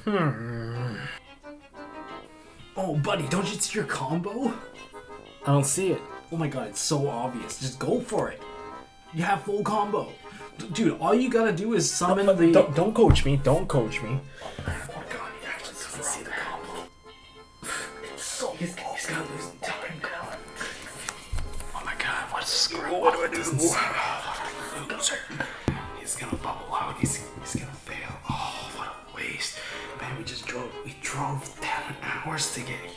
Oh, buddy, don't you see your combo? I don't see it. Oh my god, it's so obvious. Just go for it. You have full combo. Dude, all you gotta do is summon the... Don't coach me. Don't coach me. Oh my god, he actually doesn't see the combo. He's gonna lose time now. Oh my god, what's the screw? What do I do? Loser. He's gonna bubble out. He's gonna fail. Oh, what a waste. Man, we drove 10 hours to get here.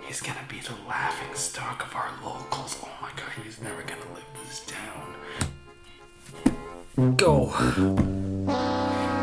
He's gonna be the laughing stock of our locals. Oh my god, he's never gonna live this down. Go.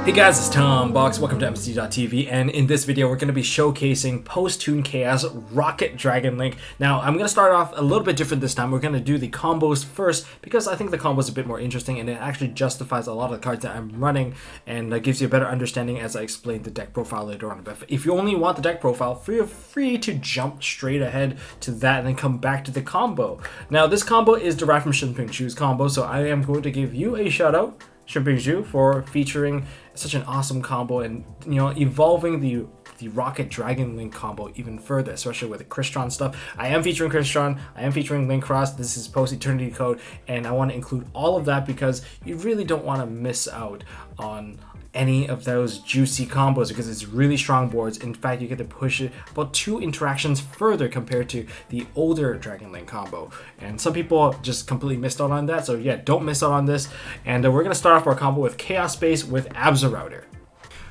Hey guys, it's Tom Box. Welcome to MST.TV, and in this video we're going to be showcasing post-Toon Chaos Rocket Dragon Link. Now I'm going to start off a little bit different this time. We're going to do the combos first because I think the combo is a bit more interesting and it actually justifies a lot of the cards that I'm running and gives you a better understanding as I explain the deck profile later on. But if you only want the deck profile, feel free to jump straight ahead to that and then come back to the combo. Now this combo is derived from Shinping Zhu's combo, so I am going to give you a shout out, Shinping Zhu, for featuring such an awesome combo and, you know, evolving the Rocket Dragon Link combo even further, especially with the Crystron stuff. I am featuring Crystron, I am featuring Link Cross, this is post Eternity Code, and I want to include all of that because you really don't want to miss out on any of those juicy combos because it's really strong boards. In fact, you get to push it about 2 interactions further compared to the older Dragon Link combo. And some people just completely missed out on that. So yeah, don't miss out on this. And we're gonna start off our combo with Chaos Space with Router.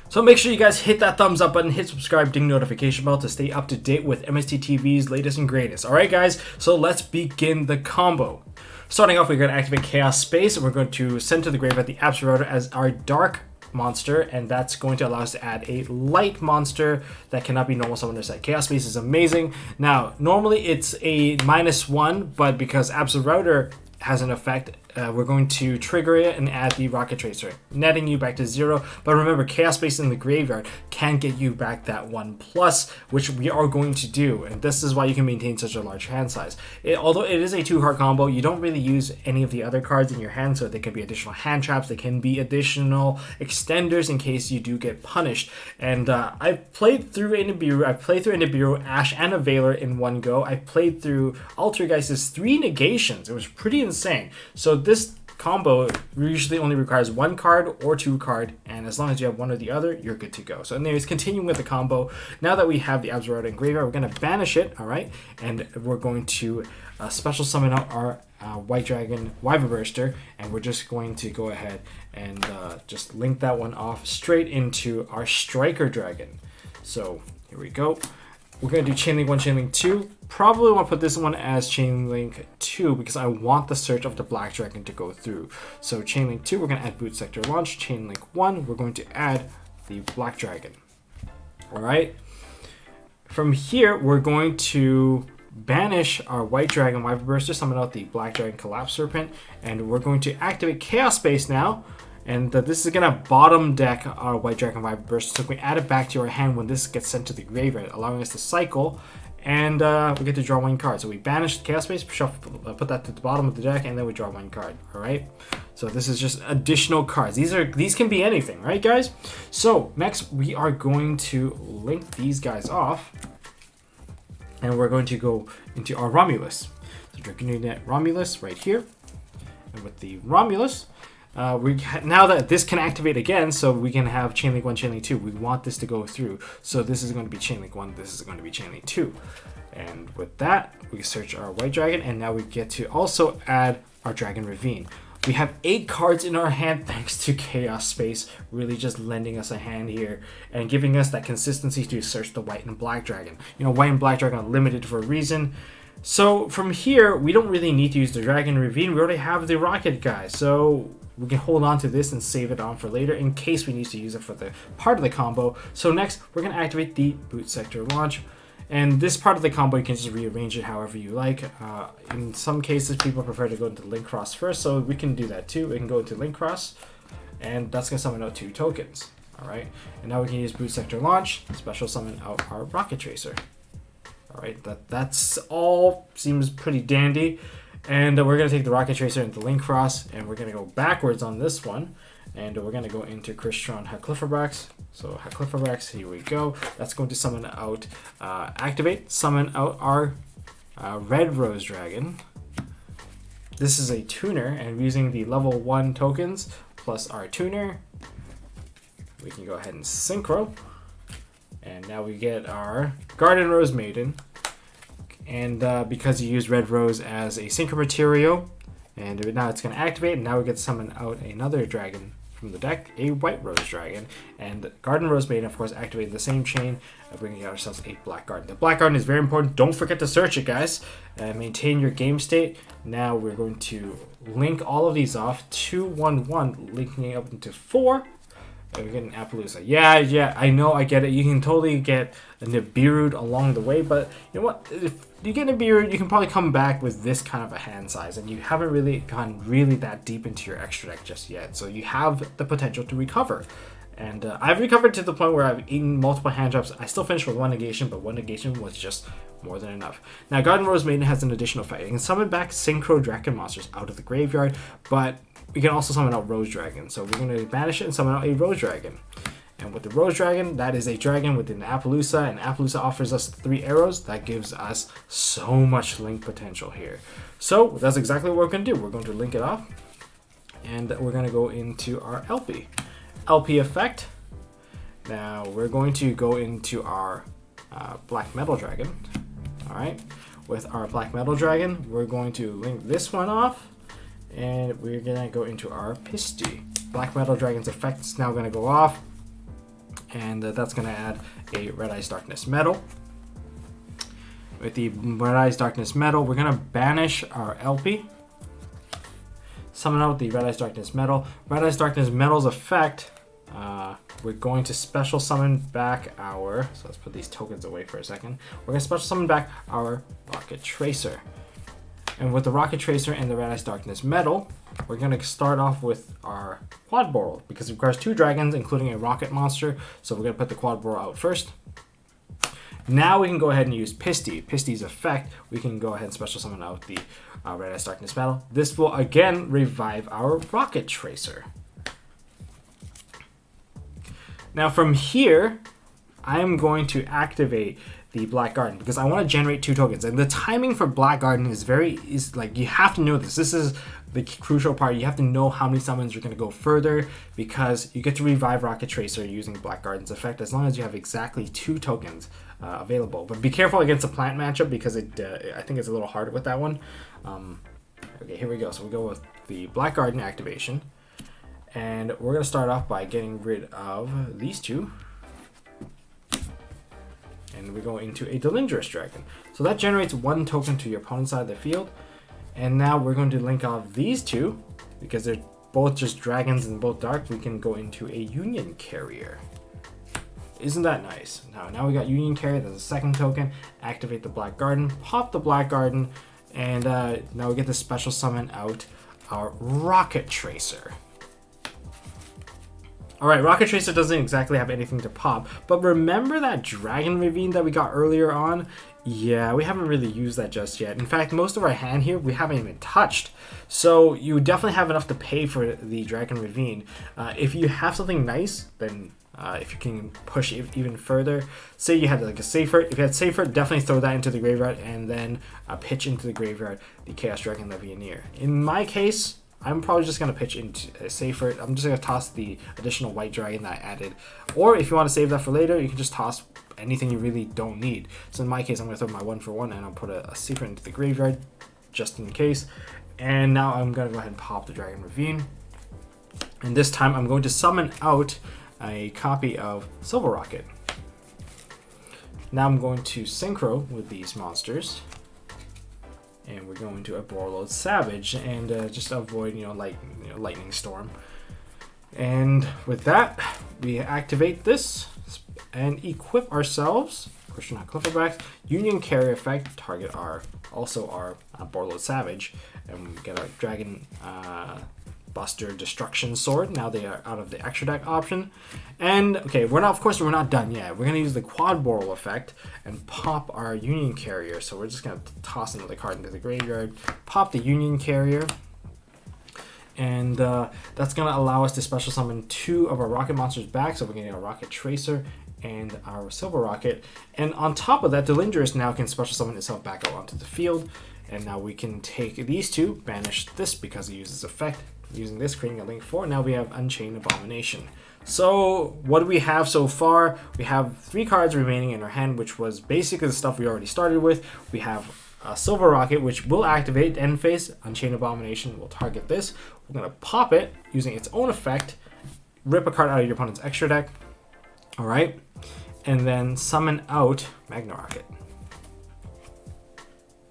So make sure you guys hit that thumbs up button, hit subscribe, ding notification bell to stay up to date with MST.TV's latest and greatest. Alright guys, so let's begin the combo. Starting off, we're going to activate Chaos Space and we're going to send to the graveyard the Router as our dark monster, and that's going to allow us to add a light monster that cannot be normal summoner set. Chaos Space is amazing. Now, normally it's a -1, but because Router has an effect, we're going to trigger it and add the Rocket Tracer, netting you back to 0. But remember, Chaos Space in the graveyard can get you back that 1+, which we are going to do, and this is why you can maintain such a large hand size. Although it is a 2-card combo, you don't really use any of the other cards in your hand, so they can be additional hand traps, they can be additional extenders in case you do get punished. And I've played through a Nibiru, Ash, and a Veiler in one go. I played through Altergeist's 3 negations. It was pretty insane. So this combo usually only requires 1 card or 2 card, and as long as you have one or the other, you're good to go. So anyways, continuing with the combo, now that we have the Router in graveyard, we're going to banish it, alright, and we're going to special summon out our White Dragon Wyvern Burster, and we're just going to go ahead and just link that one off straight into our Striker Dragon. So here we go. We're going to do Chain Link 1, Chain Link 2. Probably want to put this one as Chain Link 2 because I want the search of the Black Dragon to go through. So Chain Link 2, we're going to add Boot Sector Launch. Chain Link 1, we're going to add the Black Dragon. Alright. From here, we're going to banish our White Dragon Wyvern Burster, summon out the Black Dragon Collapse Serpent, and we're going to activate Chaos Space now. And this is going to bottom deck our White Dragon Wyvern Burster, so we add it back to our hand when this gets sent to the graveyard, allowing us to cycle, and we get to draw 1 card. So we banish the Chaos Space, put that to the bottom of the deck, and then we draw 1 card, alright? So this is just additional cards. These can be anything, right guys? So next we are going to link these guys off, and we're going to go into our Romulus. So Dragonite Romulus right here, and with the Romulus, now that this can activate again, so we can have Chain Link 1, Chain Link 2. We want this to go through. So this is going to be Chain Link 1, this is going to be Chain Link 2. And with that, we search our White Dragon, and now we get to also add our Dragon Ravine. We have 8 cards in our hand thanks to Chaos Space, really just lending us a hand here and giving us that consistency to search the White and Black Dragon. You know, White and Black Dragon are limited for a reason. So from here, we don't really need to use the Dragon Ravine. We already have the Rocket guy, so we can hold on to this and save it on for later in case we need to use it for the part of the combo. So next, we're going to activate the Boot Sector Launch. And this part of the combo, you can just rearrange it however you like. In some cases, people prefer to go into Link Cross first, so we can do that too. We can go into Link Cross, and that's going to summon out 2 tokens. Alright, and now we can use Boot Sector Launch, special summon out our Rocket Tracer. Alright, that's all seems pretty dandy. And we're going to take the Rocket Tracer into Link Cross, and we're going to go backwards on this one. And we're gonna go into Crystron Hackliffrabrax. So Hackliffrabrax, here we go. That's going to summon out, summon out our Red Rose Dragon. This is a tuner, and using the level 1 tokens plus our tuner, we can go ahead and synchro. And now we get our Garden Rose Maiden. And because you use Red Rose as a synchro material, and now it's going to activate, and now we get to summon out another dragon from the deck, a White Rose Dragon. And Garden Rose Maiden, of course, activated the same chain, and we can get ourselves a Black Garden. The Black Garden is very important. Don't forget to search it, guys. Maintain your game state. Now we're going to link all of these off. 2, 1, 1, linking it up into 4. And we get an Appaloosa. Yeah, I know, I get it. You can totally get a Nibiru along the way, but you know what? If you get a Nibiru, you can probably come back with this kind of a hand size, and you haven't really gone really that deep into your extra deck just yet. So you have the potential to recover. And I've recovered to the point where I've eaten multiple hand drops. I still finished with 1 negation, but 1 negation was just more than enough. Now, Garden Rose Maiden has an additional effect. You can summon back Synchro Dragon monsters out of the graveyard, but we can also summon out Rose Dragon. So we're going to banish it and summon out a Rose Dragon. And with the Rose Dragon, that is a dragon within Appaloosa, and Appaloosa offers us 3 arrows. That gives us so much link potential here. So that's exactly what we're going to do. We're going to link it off, and we're going to go into our LP. LP effect. Now we're going to go into our Black Metal Dragon. Alright, with our Black Metal Dragon, we're going to link this one off, and we're going to go into our Pisty. Black Metal Dragon's effect is now going to go off, and that's going to add a Red Eyes Darkness Metal. With the Red Eyes Darkness Metal, we're going to banish our LP. Summon out the Red Eyes Darkness Metal. Red Eyes Darkness Metal's effect, we're going to special summon back our, so let's put these tokens away for a second. We're going to special summon back our Rocket Tracer. And with the Rocket Tracer and the Red Eyes Darkness Metal, we're going to start off with our Quad Boral, because it requires 2 dragons, including a rocket monster. So we're going to put the Quad Boral out first. Now we can go ahead and use Pisty. Pisty's effect, we can go ahead and special summon out the Red Eyes Darkness Metal. This will again revive our Rocket Tracer. Now from here, I'm going to activate the Black Garden because I want to generate 2 tokens. And the timing for Black Garden is like, you have to know this. This is the crucial part. You have to know how many summons you're going to go further, because you get to revive Rocket Tracer using Black Garden's effect as long as you have exactly 2 tokens available. But be careful against a plant matchup, because I think it's a little harder with that one. Okay, here we go. So we go with the Black Garden activation. And we're going to start off by getting rid of these 2. And we go into a Delindrous Dragon. So that generates 1 token to your opponent's side of the field. And now we're going to link off these 2, because they're both just dragons and both dark. We can go into a Union Carrier. Isn't that nice? Now we got Union Carrier. That's a 2nd token. Activate the Black Garden. Pop the Black Garden. And now we get to special summon out our Rocket Tracer. Alright, Rocket Tracer doesn't exactly have anything to pop, but remember that Dragon Ravine that we got earlier on? Yeah, we haven't really used that just yet. In fact, most of our hand here, we haven't even touched. So you definitely have enough to pay for the Dragon Ravine. If you have something nice, then if you can push it even further, say you had like a Safer. If you had Safer, definitely throw that into the graveyard and then pitch into the graveyard the Chaos Dragon Levianeer. In my case, I'm probably just going to pitch into a Safer. I'm just going to toss the additional white dragon that I added. Or if you want to save that for later, you can just toss anything you really don't need. So in my case, I'm going to throw my 1-for-1 and I'll put a Safer into the graveyard just in case. And now I'm going to go ahead and pop the Dragon Ravine. And this time I'm going to summon out a copy of Silver Rocket. Now I'm going to synchro with these monsters. And we're going to a Borload Savage and just avoid, Lightning Storm. And with that, we activate this and equip ourselves. Crystron Hackliffrabrax, Union Carrier effect, target our Borload Savage, and we get our Dragon Buster Destruction Sword. Now they are out of the extra deck option. And okay, we're not done yet. We're gonna use the Quad Boral effect and pop our Union Carrier. So we're just gonna toss another card into the graveyard, pop the Union Carrier, And that's going to allow us to special summon 2 of our rocket monsters back. So we're going to get our Rocket Tracer and our Silver Rocket. And on top of that, the Lindurus now can special summon itself back out onto the field. And now we can take these 2, banish this because it uses effect, using this, creating a link 4. Now we have Unchained Abomination. So what do we have so far? We have 3 cards remaining in our hand, which was basically the stuff we already started with. We have a Silver Rocket, which will activate end phase. Unchained Abomination will target this. We're going to pop it using its own effect, rip a card out of your opponent's extra deck. All right. And then summon out Magna Rocket.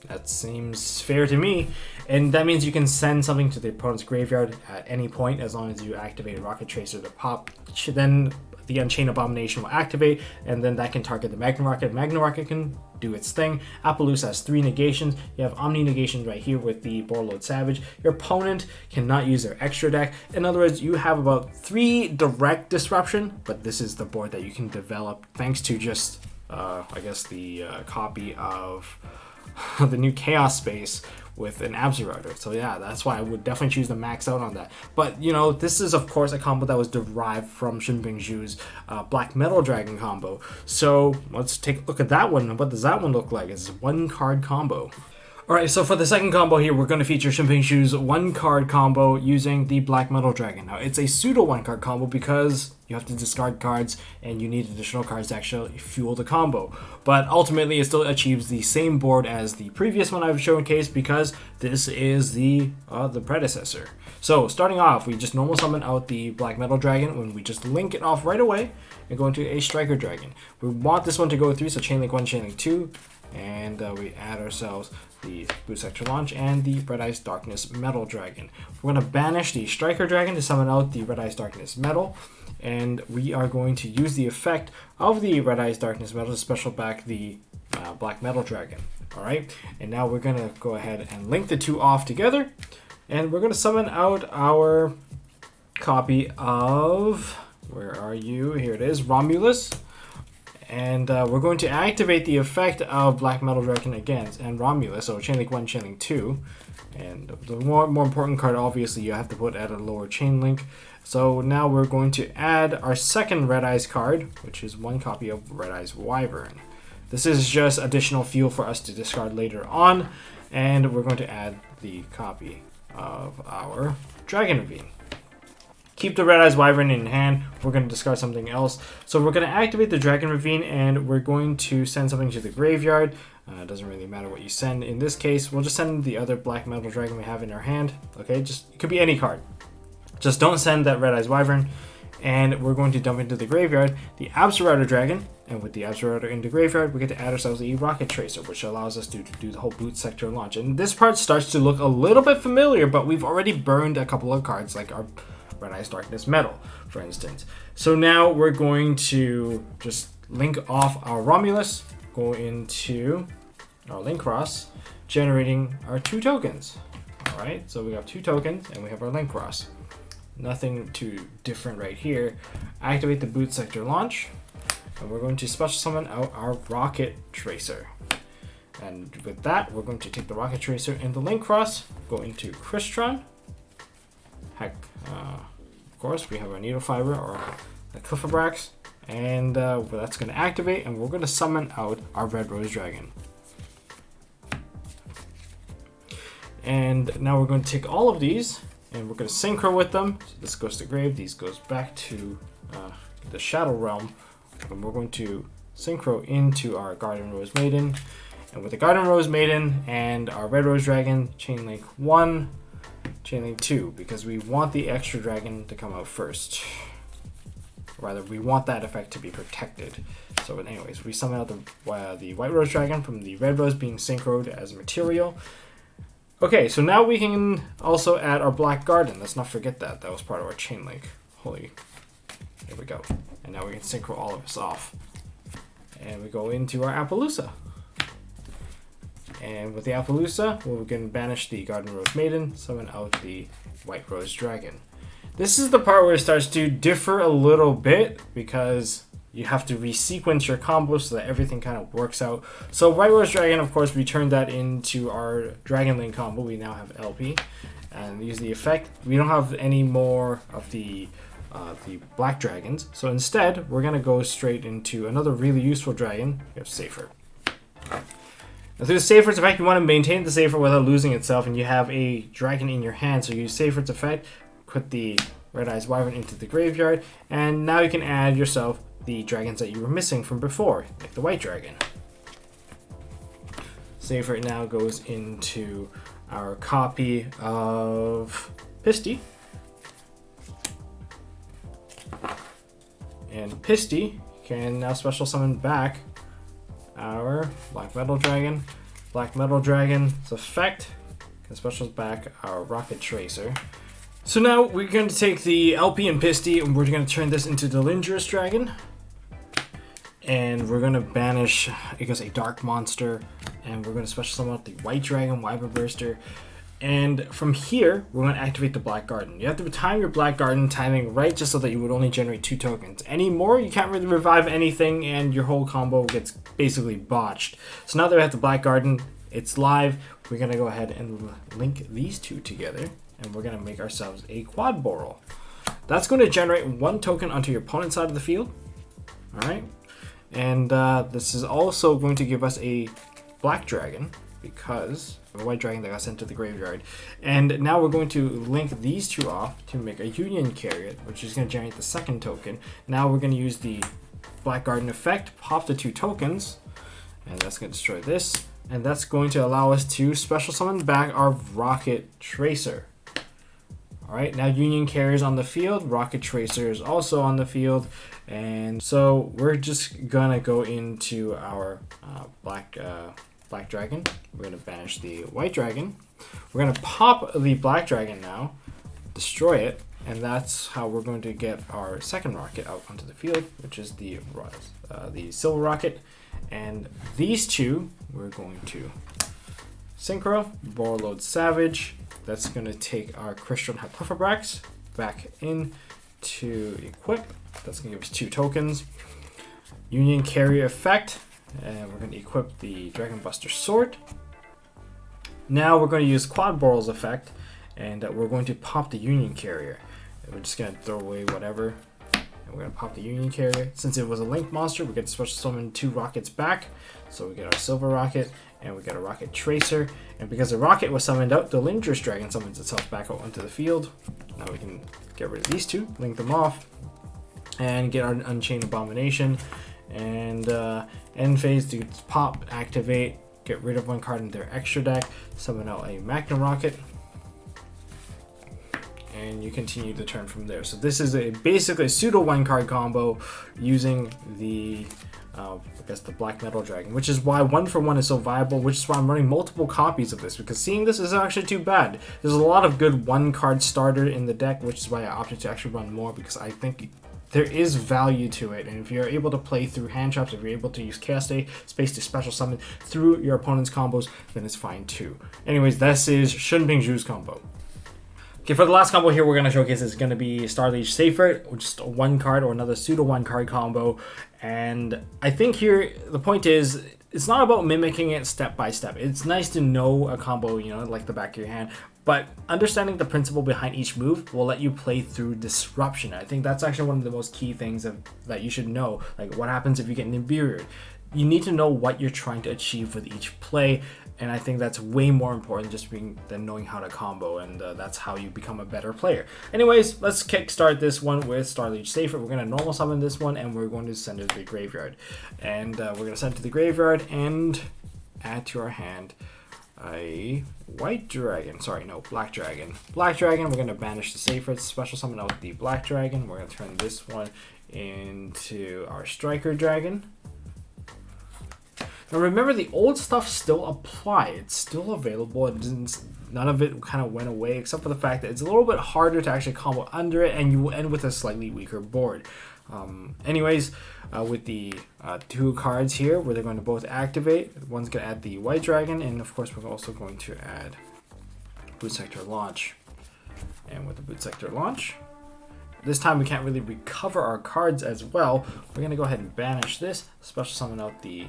That seems fair to me. And that means you can send something to the opponent's graveyard at any point as long as you activate Rocket Tracer to pop. Then the Unchained Abomination will activate, and then that can target the Magna Rocket. Magna Rocket can do its thing. Appaloosa has 3 negations. You have Omni negations right here with the Borreload Savage. Your opponent cannot use their extra deck. In other words, you have about 3 direct disruption, but this is the board that you can develop thanks to just, I guess, the copy of the new Chaos Space with an Absolutor. So yeah, that's why I would definitely choose to max out on that. But you know, this is of course a combo that was derived from Shinbingju's Black Metal Dragon combo. So let's take a look at that one. What does that one look like? It's a 1-card combo. Alright, so for the second combo here, we're going to feature Shinbingju's 1-card combo using the Black Metal Dragon. Now, it's a pseudo 1-card combo because you have to discard cards and you need additional cards to actually fuel the combo. But ultimately, it still achieves the same board as the previous one I've showcased because this is the predecessor. So, starting off, we just normal summon out the Black Metal Dragon when we just link it off right away and go into a Striker Dragon. We want this one to go through, so Chain Link 1, Chain Link 2. And we add ourselves the Boot Sector Launch and the Red Eyes Darkness Metal Dragon. We're going to banish the Striker Dragon to summon out the Red Eyes Darkness Metal. And we are going to use the effect of the Red Eyes Darkness Metal to special back the Black Metal Dragon. Alright, and now we're going to go ahead and link the 2 off together. And we're going to summon out our copy of, where are you? Here it is, Romulus. And we're going to activate the effect of Black Metal Dragon again and Romulus, so Chain Link 1, Chain Link 2. And the more important card, obviously, you have to put at a lower chain link. So now we're going to add our second Red Eyes card, which is 1 copy of Red Eyes Wyvern. This is just additional fuel for us to discard later on. And we're going to add the copy of our Dragon Ravine. Keep the Red Eyes Wyvern in hand. We're going to discard something else. So we're going to activate the Dragon Ravine and we're going to send something to the graveyard. It doesn't really matter what you send. In this case, we'll just send the other Black Metal Dragon we have in our hand. Okay, just it could be any card. Just don't send that Red Eyes Wyvern. And we're going to dump into the graveyard the Absolutor Dragon. And with the Absolutor in the graveyard, we get to add ourselves a Rocket Tracer, which allows us to do the whole Boot Sector Launch. And this part starts to look a little bit familiar, but we've already burned a couple of cards like our Red Eyes Darkness Metal, for instance. So now we're going to just link off our Romulus, go into our Link Cross, generating our 2 tokens. Alright, so we have 2 tokens and we have our Link Cross. Nothing too different right here. Activate the Boot Sector Launch, and we're going to special summon out our Rocket Tracer. And with that, we're going to take the Rocket Tracer and the Link Cross, go into Crystron. Heck, of course, we have our Needle Fiber or the Cliffobrax, and that's going to activate, and we're going to summon out our Red Rose Dragon. And now we're going to take all of these, and we're going to synchro with them. So this goes to grave, these goes back to the Shadow Realm, and we're going to synchro into our Garden Rose Maiden. And with the Garden Rose Maiden and our Red Rose Dragon, Chain Link 1, Chain Link 2, because we want the extra dragon to come out first. Rather, we want that effect to be protected. So anyways, we summon out the White Rose Dragon from the Red Rose being synchroed as material. Okay, so now we can also add our Black Garden. Let's not forget that. That was part of our Chain Link. Holy, here we go. And now we can synchro all of this off. And we go into our Appaloosa. And with the Appaloosa, we can banish the Garden Rose Maiden, summon out the White Rose Dragon. This is the part where it starts to differ a little bit because you have to resequence your combos so that everything kind of works out. So White Rose Dragon, of course, we turned that into our Dragon Link combo. We now have LP. and use the effect. We don't have any more of the black dragons, so instead we're gonna go straight into another really useful dragon. We have Safer. Now through the Safer's effect, you want to maintain the Safer without losing itself, and you have a dragon in your hand, so use Safer's effect, put the Red Eyes Wyvern into the graveyard, and now you can add yourself the dragons that you were missing from before, like the white dragon. Safer now goes into our copy of Pisty. And Pisty can now special summon back our Black Metal Dragon. Black Metal Dragon's effect can special back our Rocket Tracer. So now we're going to take the LP and Pisty and we're going to turn this into the Lingerous Dragon. And we're going to banish, it goes a Dark Monster, and we're going to special summon out the White Dragon, Wyvern Burster. And from here, we're going to activate the Black Garden. You have to time your Black Garden timing right just so that you would only generate 2 tokens. Any more, you can't really revive anything and your whole combo gets basically botched. So now that we have the Black Garden, it's live. We're going to go ahead and link these 2 together and we're going to make ourselves a Quad Boral. That's going to generate 1 token onto your opponent's side of the field. Alright. And this is also going to give us a Black Dragon, because of a white dragon that got sent to the graveyard. And now we're going to link these 2 off to make a Union Chariot, which is going to generate the 2nd token. Now we're going to use the Black Garden effect, pop the 2 tokens, and that's going to destroy this. And that's going to allow us to special summon back our Rocket Tracer. Alright, now Union Carrier is on the field, Rocket Tracer is also on the field, and so we're just gonna go into our Black Dragon. We're gonna banish the White Dragon. We're gonna pop the Black Dragon now, destroy it, and that's how we're going to get our 2nd rocket out onto the field, which is the Silver Rocket. And these 2, we're going to Synchro, Borload Savage. That's going to take our Crystron Hyperfobrax back in to equip. That's going to give us 2 tokens. Union Carrier effect, and we're going to equip the Dragon Buster Sword. Now we're going to use Quad Boral's effect, and we're going to pop the Union Carrier. And we're just going to throw away whatever, and we're going to pop the Union Carrier. Since it was a Link monster, we get to special summon 2 rockets back. So we get our Silver Rocket, and we get a Rocket Tracer. And because the Rocket was summoned out, the Lingerous Dragon summons itself back out onto the field. Now we can get rid of these 2, link them off, and get our Unchained Abomination. And end phase to pop, activate, get rid of 1 card in their extra deck, summon out a Magnum Rocket, and you continue the turn from there. So this is basically a pseudo 1-card combo using the I guess the Black Metal Dragon, which is why 1-for-1 is so viable, which is why I'm running multiple copies of this, because seeing this is actually too bad. There's a lot of good 1-card starter in the deck, which is why I opted to actually run more, because I think there is value to it, and if you're able to play through hand traps, if you're able to use Chaos Day space to special summon through your opponent's combos, then it's fine too. Anyways, this is Shunbing-Zhu's combo. Okay, for the last combo here we're going to showcase is going to be Starliege Safer, just a 1-card or another pseudo 1-card combo. And I think here the point is, it's not about mimicking it step by step. It's nice to know a combo, you know, like the back of your hand, but understanding the principle behind each move will let you play through disruption. I think that's actually one of the most key things that you should know. Like, what happens if you get Nibiru'd? You need to know what you're trying to achieve with each play, and I think that's way more important than knowing how to combo, and that's how you become a better player. Anyways, let's kickstart this one with Starliege Safer. We're going to normal summon this one, and we're going to send it to the graveyard. And we're going to send it to the graveyard and add to our hand a White Dragon. Sorry, no, Black Dragon. Black Dragon, we're going to banish the Safer, special summon out the Black Dragon. We're going to turn this one into our Striker Dragon. Now remember, the old stuff still apply. It's still available. None of it kind of went away, except for the fact that it's a little bit harder to actually combo under it, and you will end with a slightly weaker board. Anyways, with the 2 cards here, where they're going to both activate, one's going to add the White Dragon, and of course we're also going to add Boot Sector Launch. And with the Boot Sector Launch, this time we can't really recover our cards as well. We're going to go ahead and banish this, special summon out the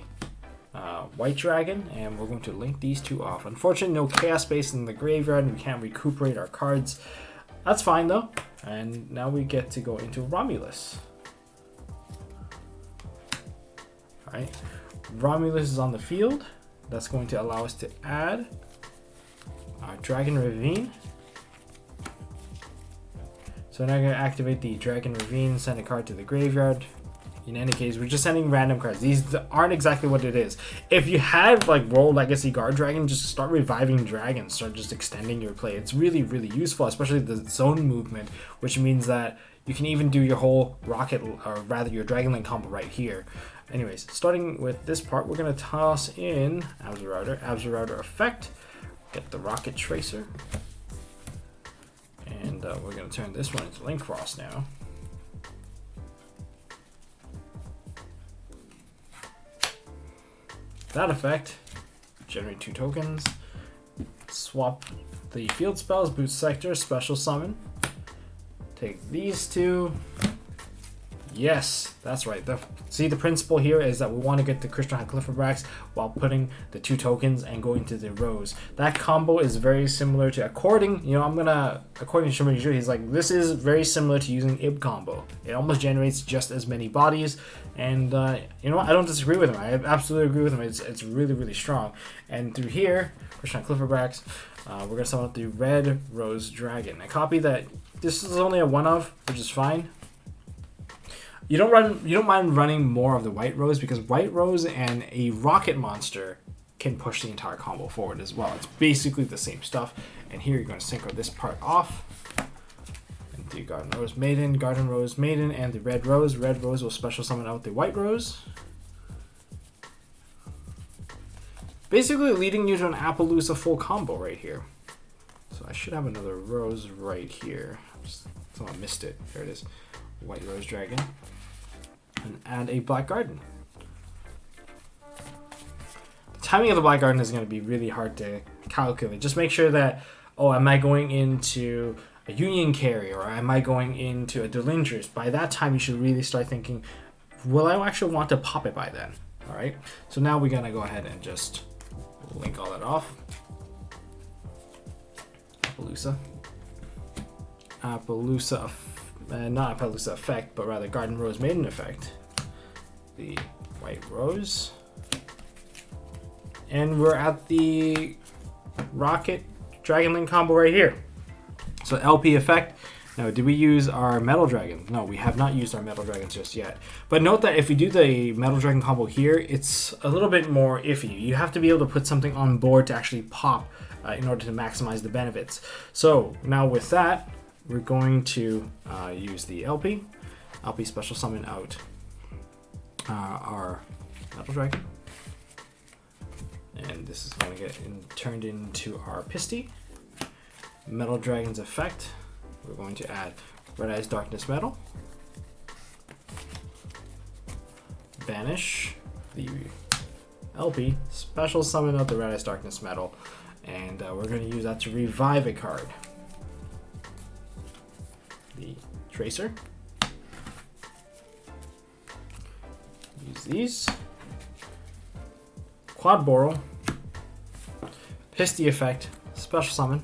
white dragon, and we're going to link these two off. Unfortunately, no chaos space in the graveyard, and we can't recuperate our cards. That's fine though. And now we get to go into Romulus. Alright, Romulus is on the field. That's going to allow us to add our Dragon Ravine. So now I'm going to activate the Dragon Ravine, send a card to the graveyard. In any case, we're just sending random cards. These aren't exactly what it is. If you had like World Legacy Guard Dragon, just start reviving dragons, start just extending your play. It's really, really useful, especially the zone movement, which means that you can even do your whole Rocket, or rather your Dragon Link combo right here. Anyways, starting with this part, we're going to toss in Absorouter effect, get the Rocket Tracer, and we're going to turn this one into Link Cross now. That effect, generate 2 tokens, swap the field spells, boost sector, special summon, take these 2. Yes, that's right. See, the principle here is that we want to get the Crystal Cliffobrax while putting the 2 tokens and going to the Rose. That combo is very similar to, according to Shimmer, he's like, this is very similar to using Ib combo. It almost generates just as many bodies, and you know what? I don't disagree with him. I absolutely agree with him. It's really, really strong. And through here, Crystal Cliffobrax, we're gonna summon up the Red Rose Dragon. A copy that this is only a 1 of, which is fine. You don't mind running more of the White Rose, because White Rose and a Rocket monster can push the entire combo forward as well. It's basically the same stuff. And here you're going to synchro this part off. And do Garden Rose Maiden, and the Red Rose. Red Rose will special summon out the White Rose. Basically leading you to an Appaloosa full combo right here. So I should have another Rose right here. Someone missed it. There it is. White Rose Dragon. And add a Black Garden. The timing of the Black Garden is going to be really hard to calculate. Just make sure that, oh, am I going into a Union Carrier, or am I going into a Delinders? By that time, you should really start thinking, will I actually want to pop it by then? All right. So now we're going to go ahead and just link all that off. Appaloosa. Not Appaloosa effect, but rather Garden Rose Maiden effect. The White Rose. And we're at the Rocket Dragon Link combo right here. So LP effect. Now, did we use our Metal Dragon? No, we have not used our Metal Dragons just yet. But note that if we do the Metal Dragon combo here, it's a little bit more iffy. You have to be able to put something on board to actually pop in order to maximize the benefits. So now with that, we're going to use the LP special summon out our Metal Dragon. And this is going to get turned into our Pisty. Metal Dragon's effect, we're going to add Red Eyes Darkness Metal. Banish the LP, special summon out the Red Eyes Darkness Metal. And we're going to use that to revive a card. The Tracer. Use these. Quad Boral. Pisty effect, special summon.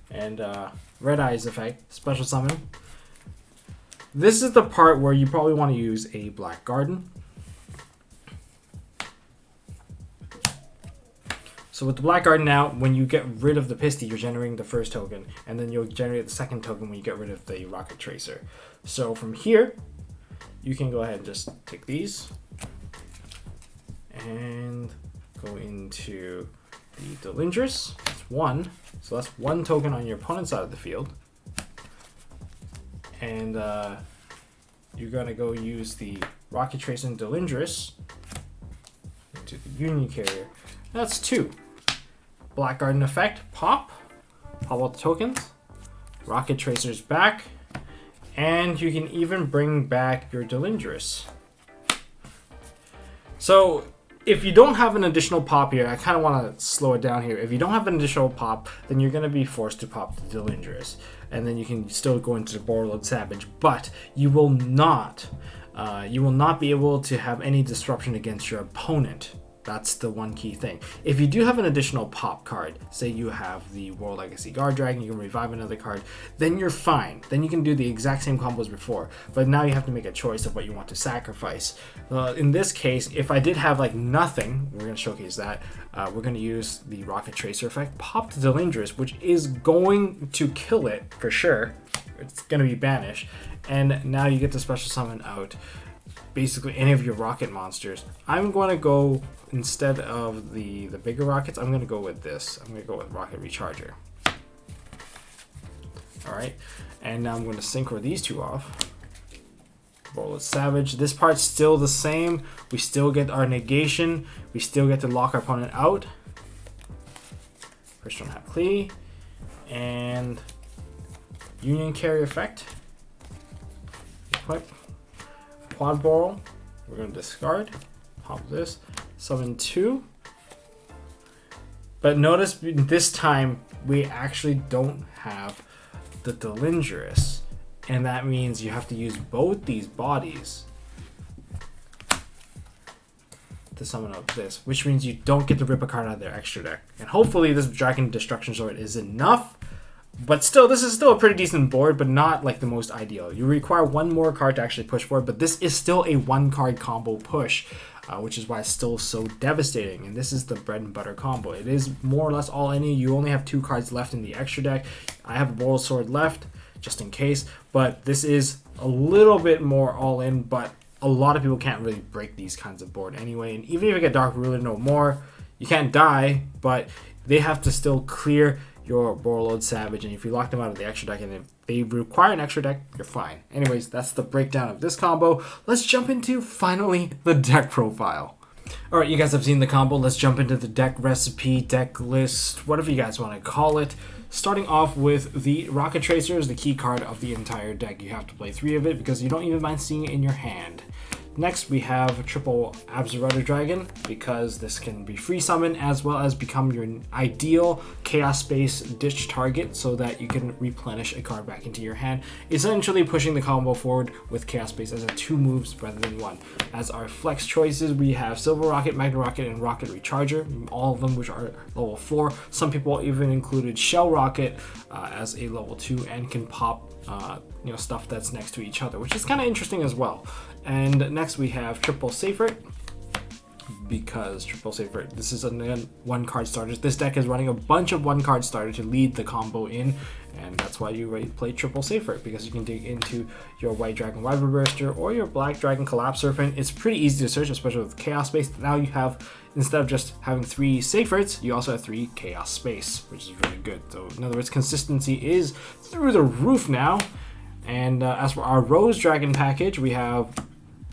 And Red Eyes effect, special summon. This is the part where you probably want to use a Black Garden. So with the Black Garden now, when you get rid of the Pisty, you're generating the first token, and then you'll generate the second token when you get rid of the Rocket Tracer. So from here, you can go ahead and just take these and go into the Delinders. That's 1. So that's 1 token on your opponent's side of the field. And you're going to go use the Rocket Tracer and Delinders into the Union Carrier. That's 2. Black Garden effect, pop out the tokens, Rocket Tracer's back, and you can even bring back your Delinders. So if you don't have an additional pop here, I kind of want to slow it down here. If you don't have an additional pop, then you're going to be forced to pop the Delinders, and then you can still go into the Borderlord Savage, but you will not you will not be able to have any disruption against your opponent. That's the one key thing. If you do have an additional pop card, say you have the World Legacy Guard Dragon, you can revive another card, then you're fine. Then you can do the exact same combos before. But now you have to make a choice of what you want to sacrifice. In this case, if I did have like nothing, we're going to showcase that. We're going to use the Rocket Tracer effect, pop the Delindrus, which is going to kill it for sure. It's going to be banished. And now you get to special summon out basically any of your rocket monsters. I'm going to go, instead of the bigger rockets, I'm going to go with this. I'm going to go with Rocket Recharger. Alright, and now I'm going to synchro these two off. Bullet Savage. This part's still the same. We still get our negation. We still get to lock our opponent out. First one have Klee. And Union Carry effect. Equip. Quad Ball, we're going to discard, pop this, summon 2. But notice this time we actually don't have the Delindrus, and that means you have to use both these bodies to summon up this, which means you don't get to rip a card out of their extra deck. And hopefully this Dragon Destruction Sword is enough. But still, this is still a pretty decent board, but not like the most ideal. You require one more card to actually push forward, but this is still a 1-card combo push, which is why it's still so devastating. And this is the bread and butter combo. It is more or less all in. You only have 2 cards left in the extra deck. I have a Boral Sword left, just in case, but this is a little bit more all in, but a lot of people can't really break these kinds of board anyway. And even if you get Dark Ruler no more, you can't die, but they have to still clear your Borreload Savage, and if you lock them out of the extra deck and if they require an extra deck, you're fine. Anyways, that's the breakdown of this combo. Let's jump into, finally, the deck profile. Alright, you guys have seen the combo. Let's jump into the deck recipe, deck list, whatever you guys want to call it. Starting off with the Rocket Tracer is the key card of the entire deck. You have to play 3 of it because you don't even mind seeing it in your hand. Next, we have triple Absolute Dragon, because this can be free summon as well as become your ideal Chaos Space ditch target so that you can replenish a card back into your hand, essentially pushing the combo forward with Chaos Space as a 2 moves rather than 1. As our flex choices, we have Silver Rocket, Magna Rocket, and Rocket Recharger, all of them which are level 4. Some people even included Shell Rocket as a level 2 and can pop stuff that's next to each other, which is kind of interesting as well. And next we have triple Safert, because triple Safert, this is a 1-card starter. This deck is running a bunch of 1-card starter to lead the combo in, and that's why you play triple Safert, because you can dig into your White Dragon Wyvern Burster or your Black Dragon Collapse Serpent. It's pretty easy to search, especially with Chaos Space. Now you have, instead of just having 3 Saferts, you also have 3 Chaos Space, which is really good. So in other words, consistency is through the roof now. And as for our Rose Dragon package, we have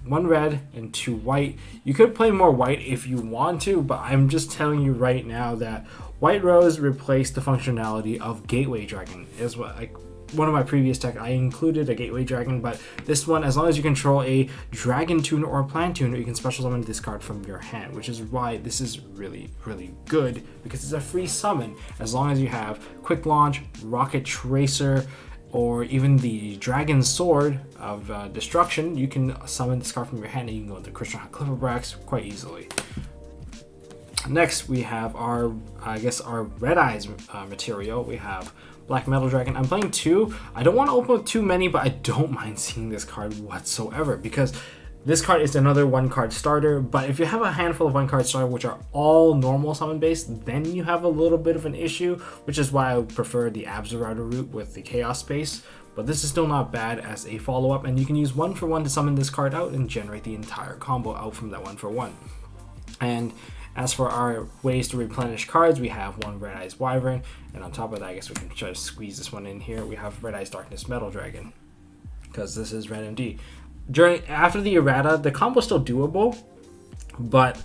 1 red and 2 white. You could play more white if you want to, but I'm just telling you right now that White Rose replaced the functionality of Gateway Dragon. Is what, like, one of my previous tech, I included a Gateway Dragon, but this one, as long as you control a Dragon Tuner or Plant Tuner, you can special summon this card from your hand, which is why this is really, really good, because it's a free summon. As long as you have Quick Launch, Rocket Tracer, or even the Dragon Sword of Destruction, you can summon this card from your hand and you can go into Crystal Clipperbrax quite easily. Next, we have our Red Eyes material. We have Black Metal Dragon. I'm playing 2. I don't want to open up too many, but I don't mind seeing this card whatsoever, because this card is another 1-card starter. But if you have a handful of 1-card starter which are all normal summon based, then you have a little bit of an issue, which is why I would prefer the Absolute route with the Chaos Space. But this is still not bad as a follow-up, and you can use 1-for-1 to summon this card out and generate the entire combo out from that 1-for-1. And as for our ways to replenish cards, we have 1 Red Eyes Wyvern, and on top of that, I guess we can try to squeeze this one in here. We have Red Eyes Darkness Metal Dragon, because this is Red MD. After the errata, the combo is still doable, but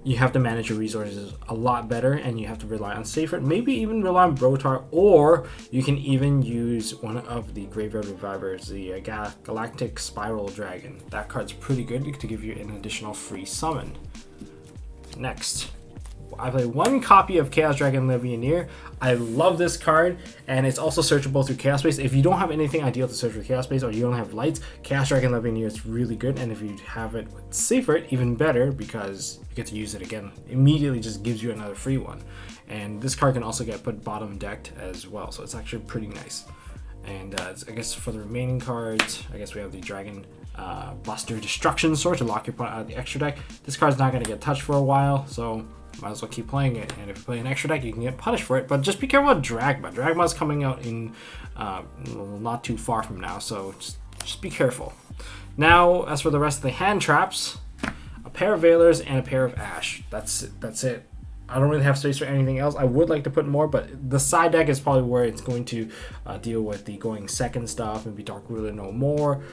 you have to manage your resources a lot better, and you have to rely on Safert, maybe even rely on Brotar, or you can even use one of the Graveyard Revivers, the Galactic Spiral Dragon. That card's pretty good to give you an additional free summon. Next, I play one copy of Chaos Dragon Legionnaire. I love this card, and it's also searchable through Chaos Space. If you don't have anything ideal to search with Chaos Space, or you don't have lights, Chaos Dragon Legionnaire is really good. And if you have it with Secret, even better, because you get to use it again. Immediately just gives you another free one. And this card can also get put bottom decked as well, so it's actually pretty nice. And I guess for the remaining cards, I guess we have the Dragon Buster Destruction Sword to lock your opponent out of the extra deck. This card's not going to get touched for a while, so might as well keep playing it. And if you play an extra deck, you can get punished for it. But just be careful with Dragma. Dragma's coming out in not too far from now, so just be careful. Now, as for the rest of the hand traps, a pair of Veilers and a pair of Ash. That's it. I don't really have space for anything else. I would like to put more, but the side deck is probably where it's going to deal with the going second stuff, maybe Dark Ruler no more.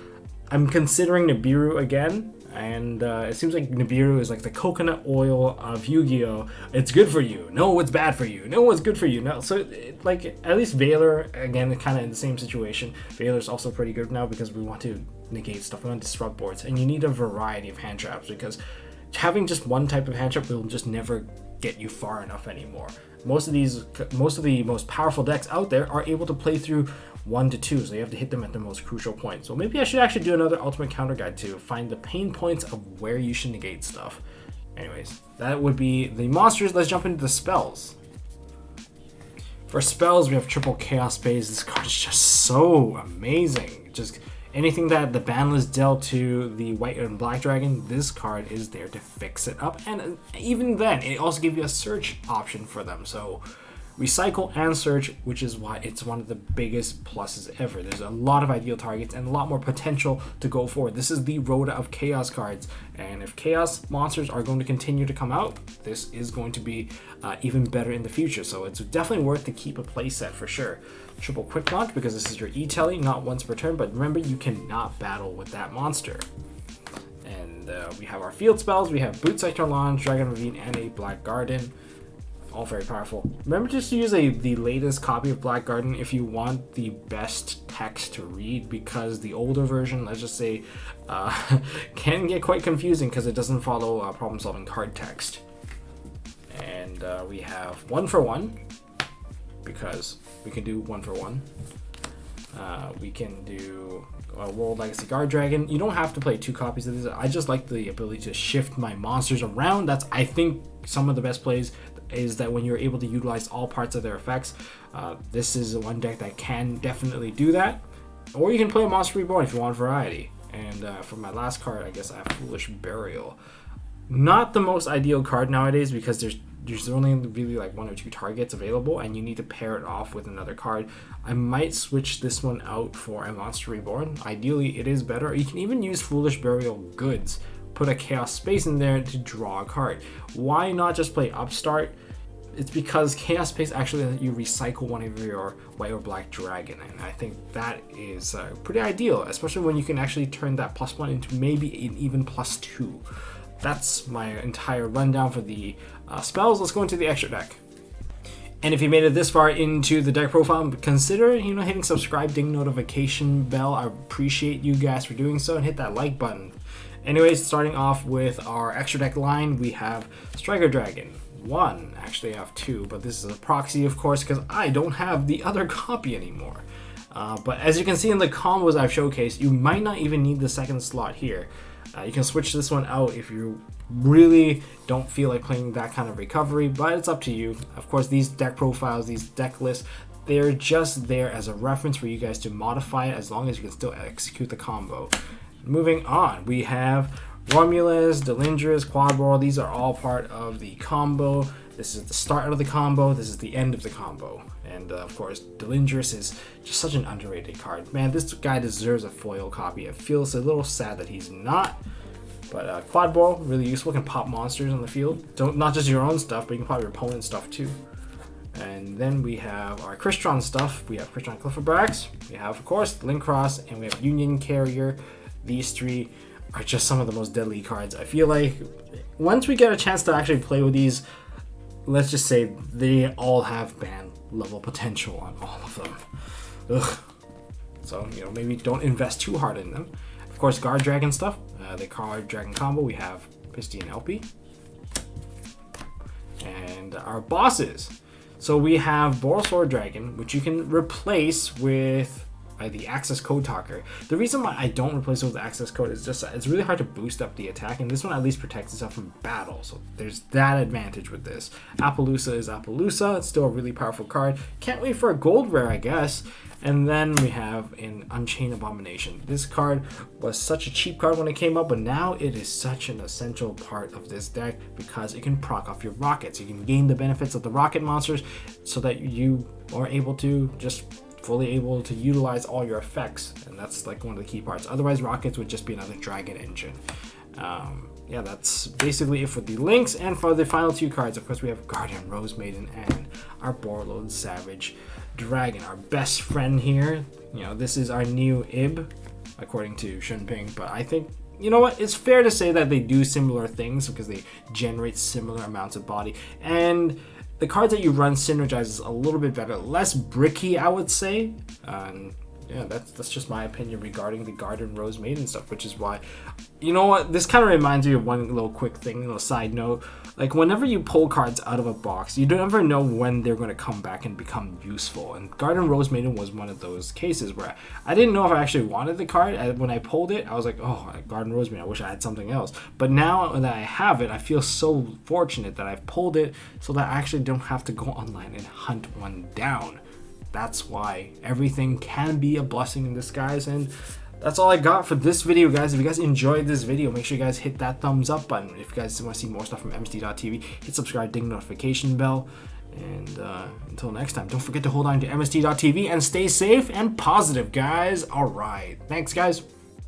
I'm considering Nibiru again, and it seems like Nibiru is like the coconut oil of Yu-Gi-Oh! It's good for you. No, it's bad for you. No, it's good for you. No, so like at least Veiler, again, kind of in the same situation. Veiler's also pretty good now because we want to negate stuff. We want to disrupt boards, and you need a variety of hand traps because having just one type of hand trap will just never get you far enough anymore. Most of the most powerful decks out there are able to play through 1 to 2, so you have to hit them at the most crucial point. So maybe I should actually do another ultimate counter guide to find the pain points of where you should negate stuff. Anyways, that would be the monsters. Let's jump into the spells. For spells, we have triple Chaos Space. This card is just so amazing. Just anything that the banlist dealt to the white and black dragon, this card is there to fix it up. And even then, it also gives you a search option for them. So recycle and search, which is why it's one of the biggest pluses ever. There's a lot of ideal targets and a lot more potential to go forward. This is the Rhoda of Chaos cards. And if Chaos monsters are going to continue to come out, this is going to be even better in the future. So it's definitely worth to keep a playset for sure. Triple quick launch because this is your e-telly, not once per turn, but remember you cannot battle with that monster. And we have our field spells. We have Boot Sector Launch, Dragon Ravine, and a Black Garden. All very powerful. Remember just to use the latest copy of Black Garden if you want the best text to read, because the older version, let's just say, can get quite confusing because it doesn't follow problem solving card text. And we have 1 for 1 because we can do 1 for 1. We can do World Legacy Guard Dragon. You don't have to play 2 copies of this. I just like the ability to shift my monsters around. That's, I think, some of the best plays is that when you're able to utilize all parts of their effects. This is one deck that can definitely do that. Or you can play a Monster Reborn if you want variety. And for my last card, I guess I have Foolish Burial. Not the most ideal card nowadays because there's only really like 1 or 2 targets available and you need to pair it off with another card. I might switch this one out for a Monster Reborn. Ideally, it is better. You can even use Foolish Burial Goods. Put a Chaos Space in there to draw a card. Why not just play Upstart? It's because Chaos Space actually lets you recycle one of your white or black dragon, and I think that is pretty ideal, especially when you can actually turn that +1 into maybe an even +2. That's my entire rundown for the spells. Let's go into the extra deck. And if you made it this far into the deck profile, consider hitting subscribe, ding notification bell. I appreciate you guys for doing so, and hit that like button. Anyways, starting off with our extra deck line, we have Striker Dragon. 1, actually I have 2, but this is a proxy, of course, because I don't have the other copy anymore. But as you can see in the combos I've showcased, you might not even need the second slot here. You can switch this one out if you really don't feel like playing that kind of recovery, but it's up to you. Of course, these deck profiles, these deck lists, they're just there as a reference for you guys to modify it as long as you can still execute the combo. Moving on, we have Romulus, Delindris, Quadball. These are all part of the combo. This is the start of the combo. This is the end of the combo. And of course, Delindris is just such an underrated card. Man, this guy deserves a foil copy. It feels a little sad that he's not. But Quadball, really useful. Can pop monsters on the field. Not just your own stuff, but you can pop your opponent's stuff too. And then we have our Crystron stuff. We have Crystron Cliffobrax. We have, of course, Linkcross, and we have Union Carrier. These 3 are just some of the most deadly cards. I feel like once we get a chance to actually play with these, let's just say they all have band level potential on all of them. Ugh. So, maybe don't invest too hard in them. Of course, Guard Dragon stuff. The Guard Dragon combo, we have Pisty and LP. And And our bosses. So we have Borosword Dragon, which you can replace with the Access Code Talker. The reason why I don't replace it with the Access Code is just it's really hard to boost up the attack, and this one at least protects itself from battle. So there's that advantage with this. Appaloosa is Appaloosa. It's still a really powerful card. Can't wait for a gold rare, I guess. And then we have an Unchained Abomination. This card was such a cheap card when it came up, but now it is such an essential part of this deck because it can proc off your rockets. You can gain the benefits of the rocket monsters so that you are able to just fully able to utilize all your effects, and that's like one of the key parts. Otherwise, rockets would just be another dragon engine. Yeah, that's basically it for the links. And for the final two cards, of course, we have Guardian Rose Maiden and our Borlode Savage Dragon, our best friend here. You know, this is our new Ib, according to Shunping, but I think, you know what, it's fair to say that they do similar things because they generate similar amounts of body, and the cards that you run synergizes a little bit better, less bricky, I would say. Yeah, that's just my opinion regarding the Guardian Rose Maiden stuff, which is why, you know what, this kind of reminds me of one little quick thing, little side note. Like, whenever you pull cards out of a box, you never know when they're going to come back and become useful. And Guardian Rose Maiden was one of those cases where I didn't know if I actually wanted the card. And when I pulled it, I was like, oh, Guardian Rose Maiden, I wish I had something else. But now that I have it, I feel so fortunate that I've pulled it so that I actually don't have to go online and hunt one down. That's why everything can be a blessing in disguise. And that's all I got for this video, guys. If you guys enjoyed this video, make sure you guys hit that thumbs up button. If you guys want to see more stuff from MST.TV, hit subscribe, ding the notification bell. And until next time, don't forget to hold on to MST.TV and stay safe and positive, guys. All right. Thanks, guys.